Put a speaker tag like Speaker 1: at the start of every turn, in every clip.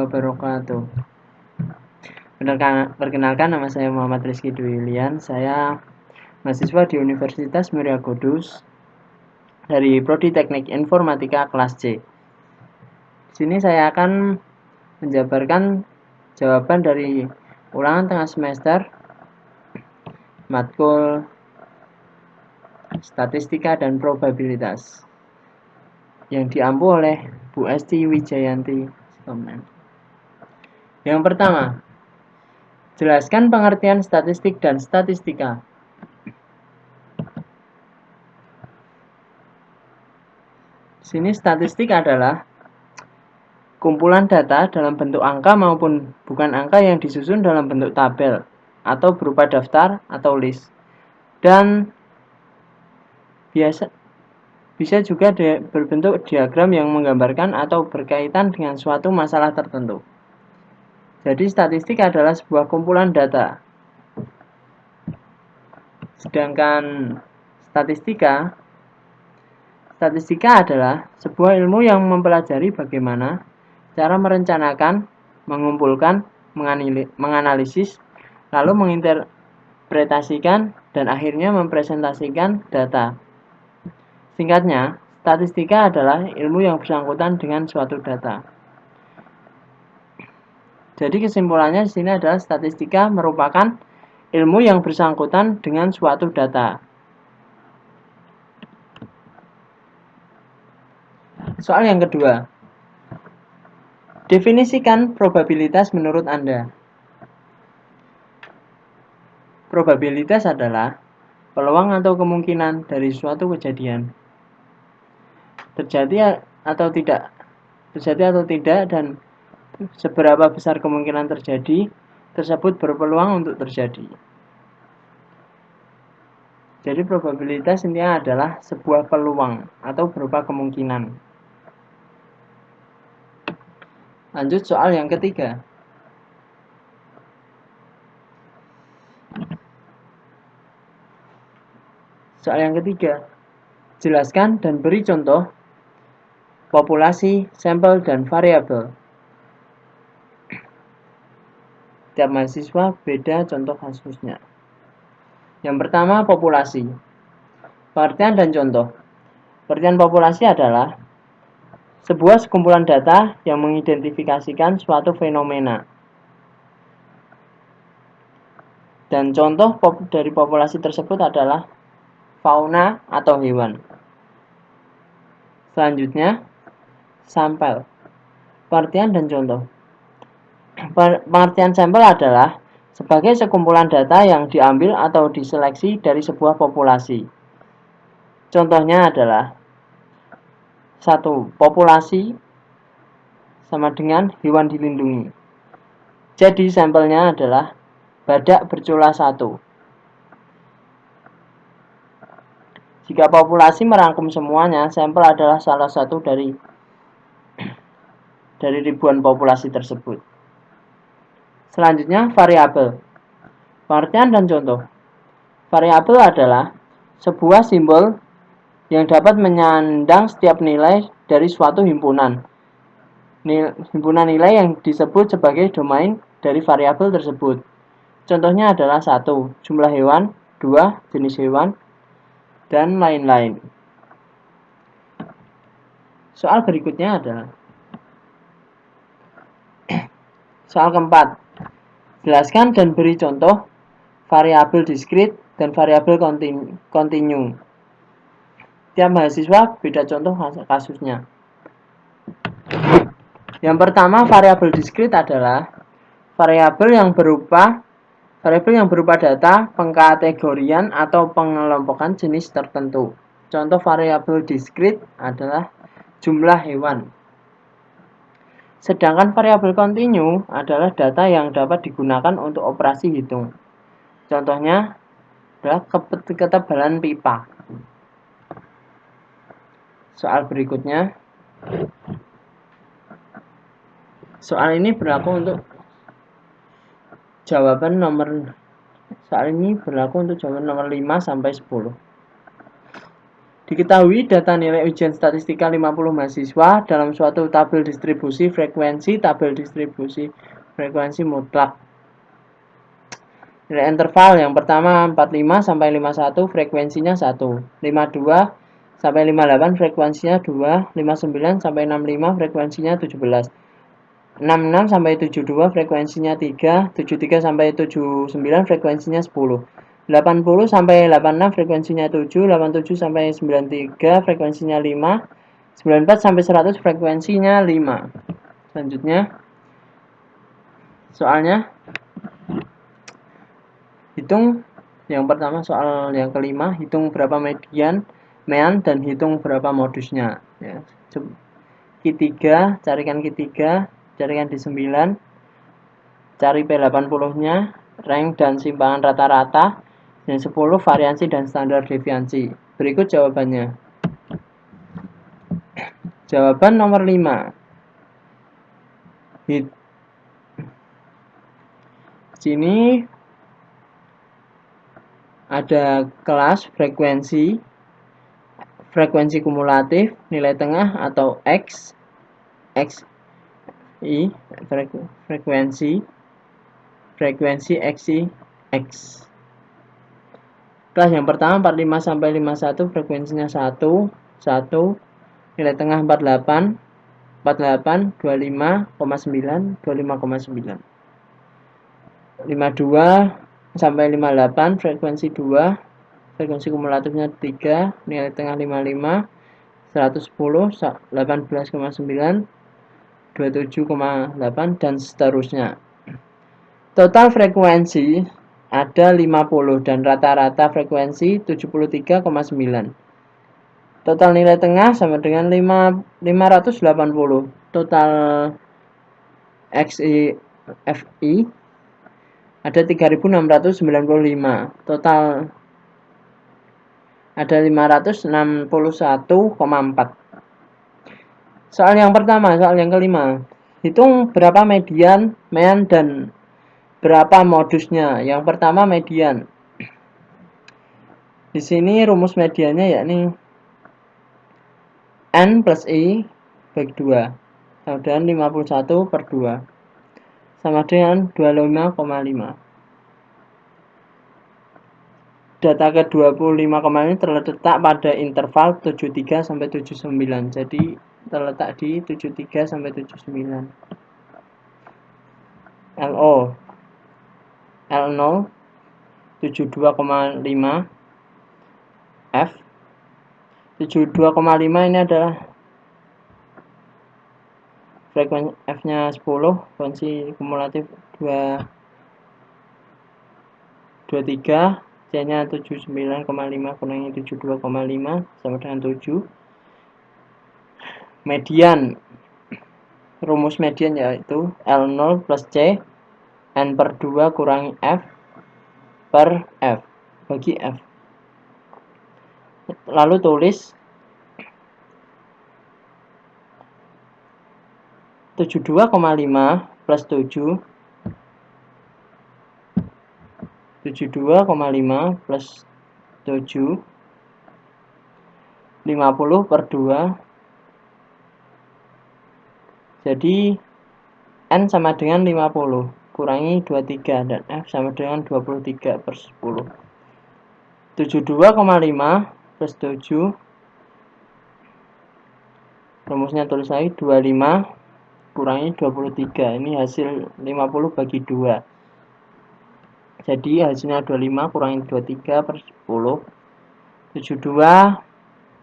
Speaker 1: wabarakatuh. Perkenalkan, nama saya Muhammad Rizky Dwi Yulian. Saya mahasiswa di Universitas Muria Kudus dari Prodi Teknik Informatika kelas C. Di sini saya akan menjabarkan jawaban dari ulangan tengah semester matkul statistika dan probabilitas yang diampu oleh Bu Esti Wijayanti. Yang pertama, jelaskan pengertian statistik dan statistika. Di sini statistik adalah kumpulan data dalam bentuk angka maupun bukan angka yang disusun dalam bentuk tabel atau berupa daftar atau list. Dan bisa juga berbentuk diagram yang menggambarkan atau berkaitan dengan suatu masalah tertentu. Jadi statistik adalah sebuah kumpulan data. Sedangkan statistika adalah sebuah ilmu yang mempelajari bagaimana cara merencanakan, mengumpulkan, menganalisis, lalu menginterpretasikan, dan akhirnya mempresentasikan data. Singkatnya, statistika adalah ilmu yang bersangkutan dengan suatu data. Jadi kesimpulannya di sini adalah statistika merupakan ilmu yang bersangkutan dengan suatu data. Soal yang kedua. Definisikan probabilitas menurut Anda. Probabilitas adalah peluang atau kemungkinan dari suatu kejadian terjadi atau tidak, dan seberapa besar kemungkinan terjadi tersebut berpeluang untuk terjadi. Jadi probabilitas intinya adalah sebuah peluang atau berupa kemungkinan. Lanjut soal yang ketiga. Soal yang ketiga, jelaskan dan beri contoh populasi, sampel, dan variabel. Tiap mahasiswa beda contoh kasusnya. Yang pertama, populasi. Pengertian dan contoh. Pengertian populasi adalah sebuah sekumpulan data yang mengidentifikasikan suatu fenomena. Dan contoh dari populasi tersebut adalah fauna atau hewan. Selanjutnya, sampel. Pengertian dan contoh. Pengertian sampel adalah sebagai sekumpulan data yang diambil atau diseleksi dari sebuah populasi. Contohnya adalah 1. Populasi sama dengan hewan dilindungi. Jadi sampelnya adalah badak bercula 1. Jika populasi merangkum semuanya, sampel adalah salah satu dari ribuan populasi tersebut. Selanjutnya, variabel. Pengertian dan contoh. Variabel adalah sebuah simbol yang dapat menyandang setiap nilai dari suatu himpunan. Himpunan nilai yang disebut sebagai domain dari variabel tersebut. Contohnya adalah 1. Jumlah hewan, 2. Jenis hewan, dan lain-lain. Soal berikutnya adalah soal keempat. Jelaskan dan beri contoh variabel diskrit dan variabel kontinu. Tiap mahasiswa beda contoh kasusnya. Yang pertama, variabel diskrit adalah variabel yang berupa data pengkategorian atau pengelompokan jenis tertentu. Contoh variabel diskrit adalah jumlah hewan. Sedangkan variabel kontinu adalah data yang dapat digunakan untuk operasi hitung. Contohnya adalah ketebalan pipa. Soal berikutnya. Soal ini berlaku untuk jawaban nomor 5 sampai 10. Diketahui data nilai ujian statistika 50 mahasiswa dalam suatu tabel distribusi frekuensi mutlak. Nilai interval yang pertama 45 sampai 51 frekuensinya 1, 52 sampai 58 frekuensinya 2, 59 sampai 65 frekuensinya 17, 66 sampai 72 frekuensinya 3, 73 sampai 79 frekuensinya 10, 80 sampai 86 frekuensinya 7, 87 sampai 93 frekuensinya 5, 94 sampai 100 frekuensinya 5. Selanjutnya soalnya hitung yang pertama, soal yang kelima, hitung berapa median, mean, dan hitung berapa modusnya. Ya. Q3, carikan Q3, carikan D9, cari P80-nya, rank dan simpangan rata-rata, dan 10 variansi dan standar deviansi. Berikut jawabannya. Jawaban nomor 5. Sini ada kelas frekuensi kumulatif, nilai tengah atau X, XI, frekuensi XI, X. Kelas yang pertama 45 sampai 51 frekuensinya 1, nilai tengah 48, 25,9, 25,9. 52 sampai 58 frekuensi 2, frekuensi kumulatifnya 3, nilai tengah 55, 110, 18,9, 27,8, dan seterusnya. Total frekuensi ada 50 dan rata-rata frekuensi 73,9. Total nilai tengah sama dengan 580. Total XI FI ada 3695. Total ada 561,4. Soal yang pertama, soal yang kelima. Hitung berapa median, mean, dan berapa modusnya. Yang pertama median. Di sini rumus mediannya yakni N plus I bagi 2 sama dengan 51 per 2 sama dengan 25,5. Data ke 25,5 ini terletak pada interval 73 sampai 79. Jadi terletak di 73 sampai 79. LO L0 72,5, F 72,5 ini adalah frekuensi F-nya 10, frekuensi kumulatif 23, C-nya 79,5 kurangi 72,5 sama dengan 7. Median, rumus median yaitu L0 plus C, N per 2 kurangi F per F bagi F. Lalu tulis 72,5 plus 7, 72,5 plus 7, 50 per 2, jadi N sama dengan 50 kurangi 23 dan F sama dengan 23 per 10. 72,5 plus 7, rumusnya tulis lagi 25 kurangi 23, ini hasil 50 bagi 2. Jadi hasilnya 25 kurangi 23 per 10. 72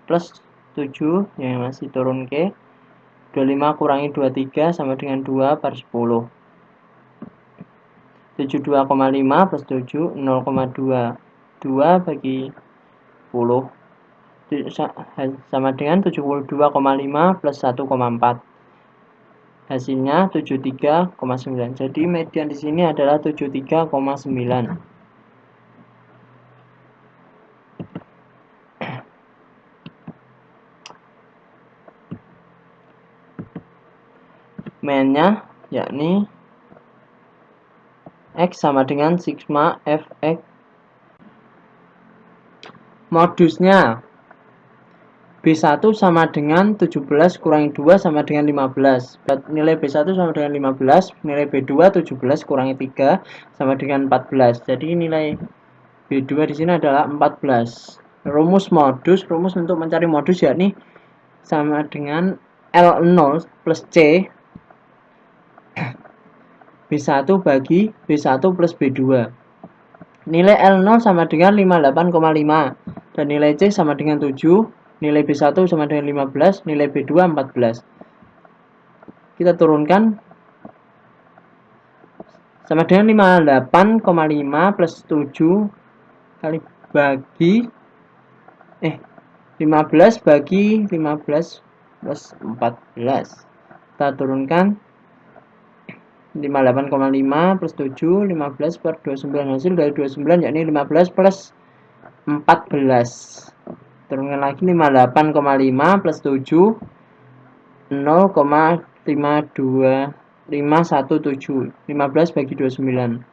Speaker 1: plus 7 yang masih turun ke 25 kurangi 23 sama dengan 2 per 10. 72,5 plus 7 0,2. 2 bagi 10 sama dengan 72,5 plus 1,4. Hasilnya 73,9. Jadi median di sini adalah 73,9. Mean-nya yakni X sama dengan sigma Fx. Modusnya B1 sama dengan 17 kurangi 2 sama dengan 15. Nilai B1 sama dengan 15, nilai B2 17 kurangi 3 sama dengan 14. Jadi nilai B2 di sini adalah 14. Rumus untuk mencari modus yakni sama dengan L0 plus C B1 bagi B1 plus B2. Nilai L0 sama dengan 58,5 dan nilai C sama dengan 7, nilai B1 sama dengan 15, nilai B2 14. Kita turunkan sama dengan 58,5 plus 7 kali bagi 15 bagi 15 plus 14. Kita turunkan 58,5 plus 7, 15 per 29, hasil dari 29 yakni 15 plus 14. Turunkan lagi 58,5 plus 7, 0,517. 15 bagi 29.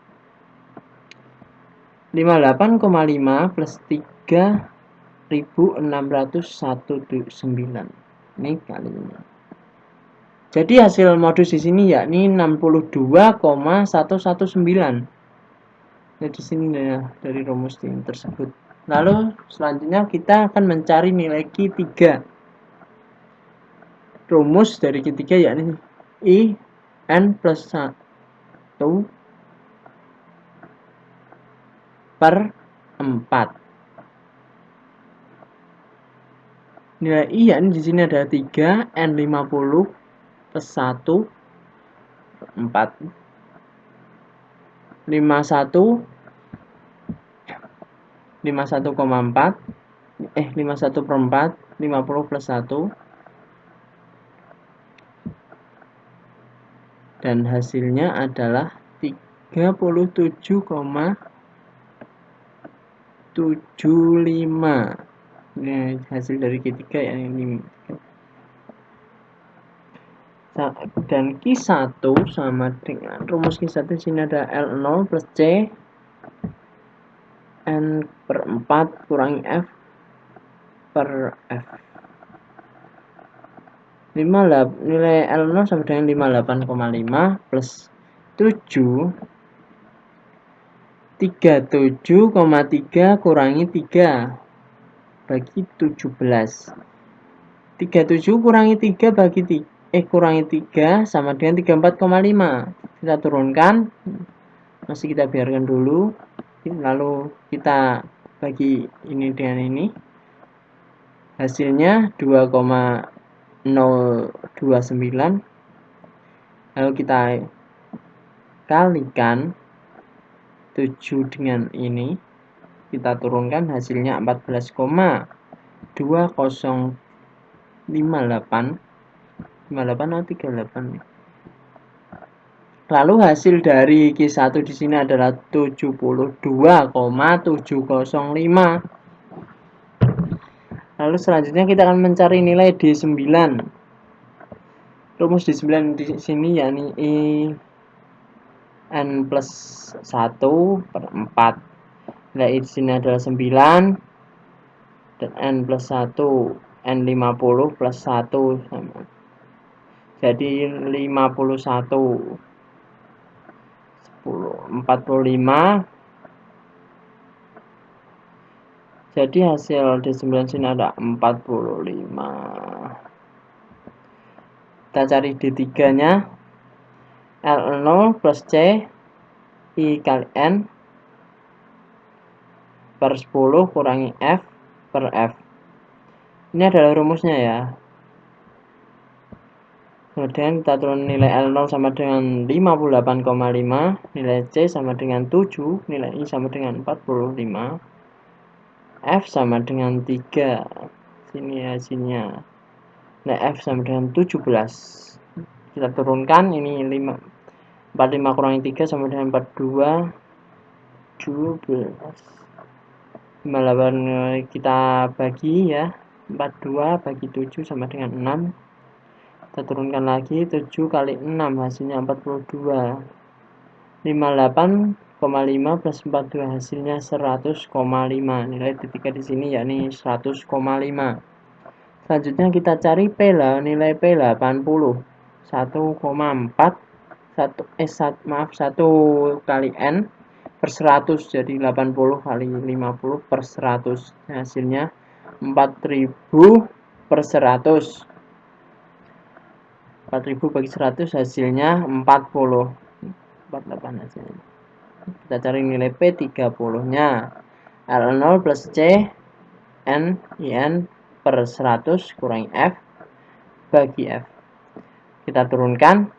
Speaker 1: 58,5 plus 3.619. Ini kali ini. Jadi hasil modus di sini yakni 62,119. Nah, di sini ya, dari rumus ini tersebut. Lalu selanjutnya kita akan mencari nilai Q3. Rumus dari Q3 yakni I N plus 1 per 4. Nilai I yakni di sini ada 3, N 50 plus 1 4. 51,4 51 per 4 50 plus 1 dan hasilnya adalah 37,75. Ini hasil dari Q3 yang ini. Dan Q1 sama dengan rumus Q1 di sini ada L0 plus C N per 4 kurangi F per F. Nilai L0 sama dengan 58,5 plus 7 37,3 kurangi 3 bagi 17. 37 kurangi 3 bagi 3 kurangi 3 sama dengan 34,5. Kita turunkan, masih kita biarkan dulu, lalu kita bagi ini dengan ini, hasilnya 2,029. Lalu kita kalikan 7 dengan ini, kita turunkan hasilnya 14,2058 atau 38. Lalu hasil dari Q1 di sini adalah 72,705. Lalu selanjutnya kita akan mencari nilai D9. Rumus D9 di sini yakni I N plus 1 per 4. Nilai I di sini adalah 9 dan N plus 1 N 50 plus 1 sama. Jadi 51 10 45. Jadi hasil D9 sini ada 45. Kita cari D3 nya L0 plus C I kali N per 10 kurangi F per F. Ini adalah rumusnya ya. Kemudian kita turun nilai L0 sama dengan 58,5, nilai C sama dengan 7, nilai I sama dengan 45, F sama dengan 3. Sini hasilnya. Nilai F sama dengan 17. Kita turunkan, ini 45 kurangi 3 sama dengan 42, 17. 58 kita bagi ya, 42 bagi 7 sama dengan 6. Kita turunkan lagi 7 kali 6 hasilnya 42. 58,5 plus 42 hasilnya 100,5. Nilai D3 di sini yakni 100,5. Selanjutnya kita cari P lah, nilai P 80. 1,4 1 kali N per 100, jadi 80 kali 50 per 100. Hasilnya 4000 per 100. 4000 bagi 100 hasilnya 40. 48 hasilnya. Kita cari nilai P 30 nya. L0 plus C N IN per 100 kurangi F bagi F. Kita turunkan.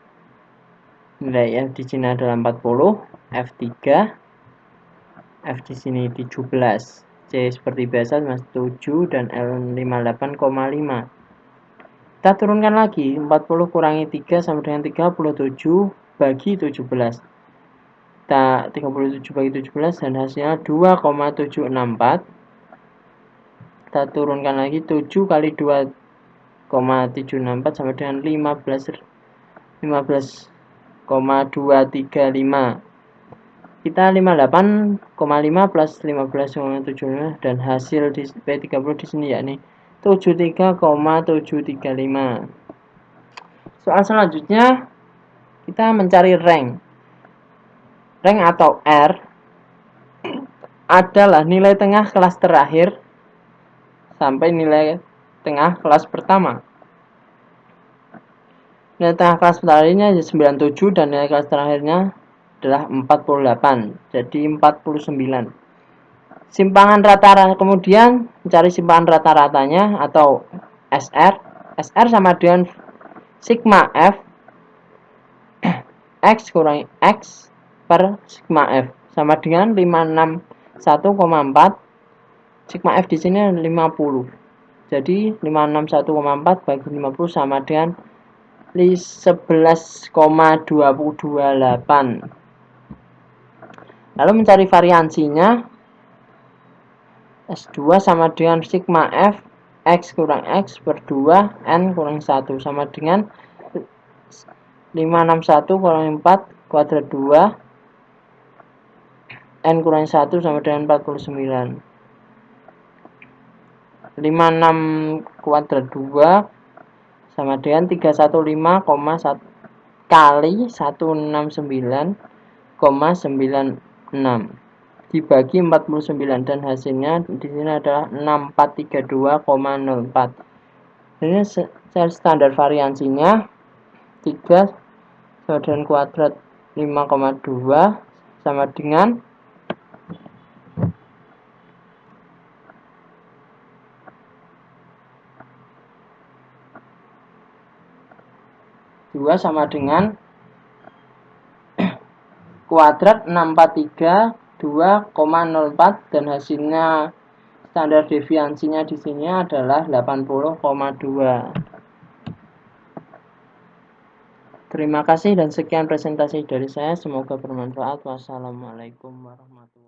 Speaker 1: Nilai F di sini adalah 40, F 3, F di sini 17. C seperti biasa masih 7 dan L 58,5. Kita turunkan lagi. 40 kurangi 3 sama dengan 37 bagi 17. Kita 37 bagi 17 dan hasilnya 2,764. Kita turunkan lagi 7 kali 2,764 sama dengan 15,235. Kita 58,5 plus 15,75 dan hasil di P30 di sini yakni 73,735. Soal selanjutnya kita mencari rank. Rank atau R adalah nilai tengah kelas terakhir sampai nilai tengah kelas pertama. Nilai tengah kelas terakhirnya 97 dan nilai kelas terakhirnya adalah 48, jadi 49. Simpangan rata-rata, kemudian mencari simpangan rata-ratanya atau SR. SR sama dengan sigma F X kurangi X per sigma F sama dengan 561,4. Sigma F di sini 50. Jadi 561,4 bagi 50 sama dengan 11,228. Lalu mencari variansinya. S2 sama dengan sigma F X kurang X per 2 N kurang 1 sama dengan 561 kurang 4 kuadrat 2 N kurang 1 sama dengan 49. 56 kuadrat 2 sama dengan 315,1 kali 169,96 dibagi 49 dan hasilnya di sini adalah 6432,04. Ini standar variansinya 3 sama dengan kuadrat 5,2 sama dengan 2 sama dengan kuadrat 6432,04 dan hasilnya standar deviansinya di sini adalah 80,2. Terima kasih dan sekian presentasi dari saya, semoga bermanfaat. Wassalamualaikum warahmatullahi wabarakatuh.